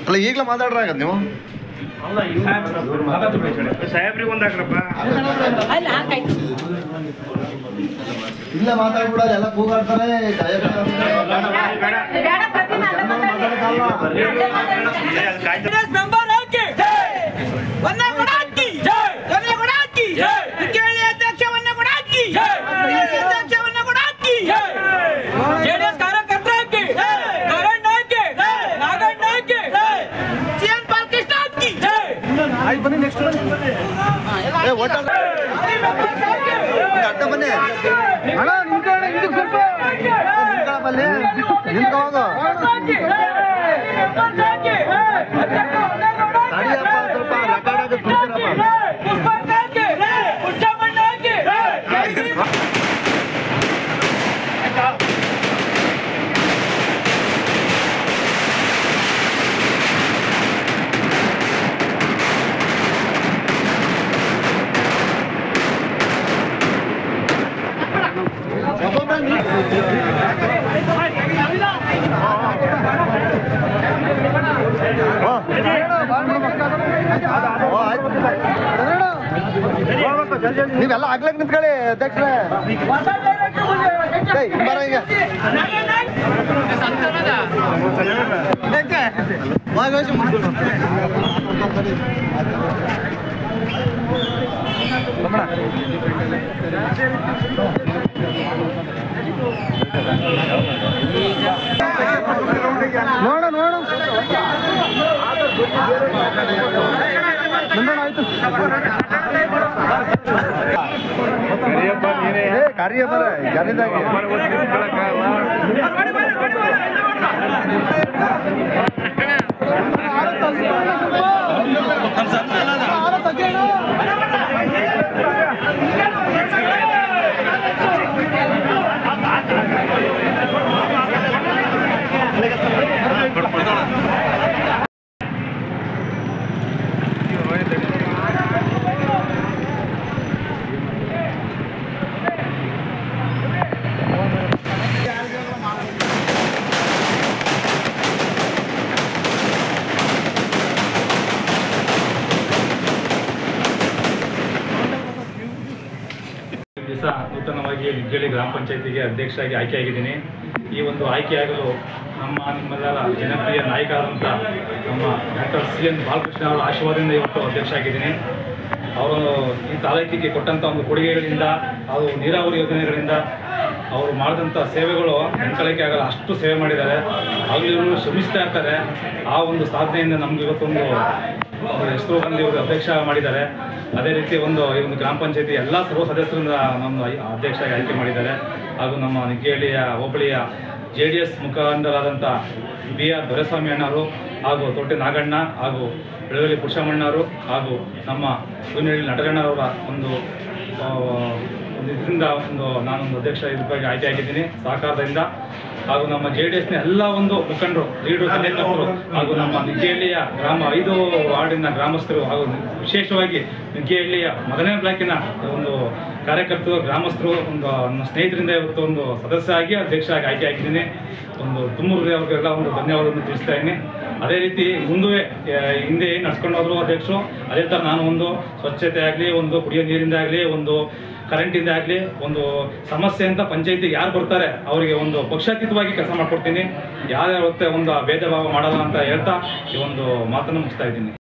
ಅಲ್ಲ ಈಗಲೇ ಮಾತಾಡ್ರಾಗದ ನೀವು ಸಾಹೇಬ್ರಿಗೆ ಒಂದಾಕ್ರಪ್ಪ ಇಲ್ಲ ಮಾತಾಡ್ಬಿಡೋದು ಎಲ್ಲ ಕೂಗಾಡ್ತಾರೆ ಬನ್ನಿ ನೆಕ್ಸ್ಟ್ ಅಡ್ಡ ಬನ್ನಿ ಅಣ್ಣ ನಿಂತ್ಕೊಳ್ಳ ಹಿಂದಕ್ಕೆ ಸ್ವಲ್ಪ ಬಲ್ಲಿ ನಿಂತ್ಕೊಳ್ಳೋದು ತಡಿಯಪ್ಪ ಸ್ವಲ್ಪ ರೆಕಾರ್ಡ್ ನೀವೆಲ್ಲ ಆಗ್ಲಕ್ ನಿಂತ್ಕೊಳ್ಳಿ ಅಧ್ಯಕ್ಷರೇ ಬರ ಈಗ ನೋಡ ನೋಡ ಆಯ್ತು ಕಾರ್ಯ ಬರ ಜನಿದಾಗಿ ನೂತನವಾಗಿ ನಿಗ್ಗೇಳಿ ಗ್ರಾಮ ಪಂಚಾಯತಿಗೆ ಅಧ್ಯಕ್ಷರಾಗಿ ಆಯ್ಕೆಯಾಗಿದ್ದೀನಿ. ಈ ಒಂದು ಆಯ್ಕೆಯಾಗಲು ನಿಮ್ಮೆಲ್ಲರ ಜನಪ್ರಿಯ ನಾಯಕರಾದಂಥ ನಮ್ಮ ಡಾಕ್ಟರ್ CN ಬಾಲಕೃಷ್ಣ ಅವರ ಆಶೀರ್ವಾದದಿಂದ ಇವತ್ತು ಅಧ್ಯಕ್ಷ ಆಗಿದ್ದೀನಿ. ಅವರು ಈ ತಾಲೂಕಿಗೆ ಕೊಟ್ಟಂಥ ಒಂದು ಕೊಡುಗೆಗಳಿಂದ ಹಾಗೂ ನೀರಾವರಿ ಯೋಜನೆಗಳಿಂದ ಅವರು ಮಾಡಿದಂಥ ಸೇವೆಗಳು ನೆನ್ಕೊಳ್ಳೋಕ್ಕೆ ಆಗಲ್ಲ, ಅಷ್ಟು ಸೇವೆ ಮಾಡಿದ್ದಾರೆ. ಆಗಲೂ ಶ್ರಮಿಸ್ತಾ ಇರ್ತಾರೆ. ಆ ಒಂದು ಸಾಧನೆಯಿಂದ ನಮ್ಗೆ ಇವತ್ತೊಂದು ಹೆಸರು ಬಂದು ಇವರು ಅಧ್ಯಕ್ಷ ಮಾಡಿದ್ದಾರೆ. ಅದೇ ರೀತಿ ಈ ಒಂದು ಗ್ರಾಮ ಪಂಚಾಯತಿ ಎಲ್ಲ ಸರ್ವ ಸದಸ್ಯರಿಂದ ನಮ್ಮ ಅಧ್ಯಕ್ಷರಾಗಿ ಆಯ್ಕೆ ಮಾಡಿದ್ದಾರೆ. ಹಾಗೂ ನಮ್ಮ ನಿಗ್ಗೇಳಿಯ ಹೋಬಳಿಯ JDS ಮುಖಂಡರಾದಂಥ BR ದೊರೆಸ್ವಾಮಿ ಅಣ್ಣವರು ಹಾಗೂ ತೊಟ್ಟೆ ನಾಗಣ್ಣ ಹಾಗೂ ಬೆಳವಲಿ ಪುರುಷಮಣ್ಣವರು ಹಾಗೂ ನಮ್ಮ ಕುಯಿನಹಳ್ಳಿ ನಟಗಣ್ಣರವರ ಒಂದು ಇದರಿಂದ ನಾನೊಂದು ಅಧ್ಯಕ್ಷ ಇದಕ್ಕಾಗಿ ಆಯ್ಕೆಯಾಗಿದ್ದೀನಿ ಸಹಕಾರದಿಂದ. ಹಾಗೂ ನಮ್ಮ JDSನ ಎಲ್ಲ ಒಂದು ಮುಖಂಡರು, ಲೀಡರು, ಕಾರ್ಯಕರ್ತರು ಹಾಗೂ ನಮ್ಮ ನಿಗ್ಗೇಹಳ್ಳಿಯ 5 ವಾರ್ಡಿನ ಗ್ರಾಮಸ್ಥರು ಹಾಗೂ ವಿಶೇಷವಾಗಿ ನಿಗ್ಗೇಹಳ್ಳಿಯ 1ನೇ ಬ್ಲಾಕಿನ ಒಂದು ಕಾರ್ಯಕರ್ತರು, ಗ್ರಾಮಸ್ಥರು, ನನ್ನ ಸ್ನೇಹಿತರಿಂದ ಇವತ್ತು ಒಂದು ಸದಸ್ಯ ಆಗಿ ಅಧ್ಯಕ್ಷರಾಗಿ ಆಯ್ಕೆಯಾಗಿದ್ದೀನಿ. ತುಮೂರು ಅವ್ರಿಗೆಲ್ಲ ಧನ್ಯವಾದವನ್ನು ತಿಳಿಸ್ತಾ ಇದ್ದೀನಿ. ಅದೇ ರೀತಿ ಹಿಂದೆ ನಡ್ಸ್ಕೊಂಡು ಹೋದ್ರು ಅಧ್ಯಕ್ಷರು, ಅದೇ ಥರ ನಾನು ಸ್ವಚ್ಛತೆ ಆಗಲಿ, ಕುಡಿಯೋ ನೀರಿಂದ ಆಗಲಿ, ಕರೆಂಟಿಂದ ಆಗಲಿ, ಸಮಸ್ಯೆ ಅಂತ ಪಂಚಾಯತಿಗೆ ಯಾರು ಬರ್ತಾರೆ ಅವರಿಗೆ ಪಕ್ಷಾತೀತವಾಗಿ ಕೆಲಸ ಮಾಡ್ಕೊಡ್ತೀನಿ. ಯಾವ್ಯಾವ ಭೇದ ಭಾವ ಮಾಡಲ್ಲ ಅಂತ ಹೇಳ್ತಾ ಈ ಮಾತನ್ನು ಮುಗಿಸ್ತಾ ಇದ್ದೀನಿ.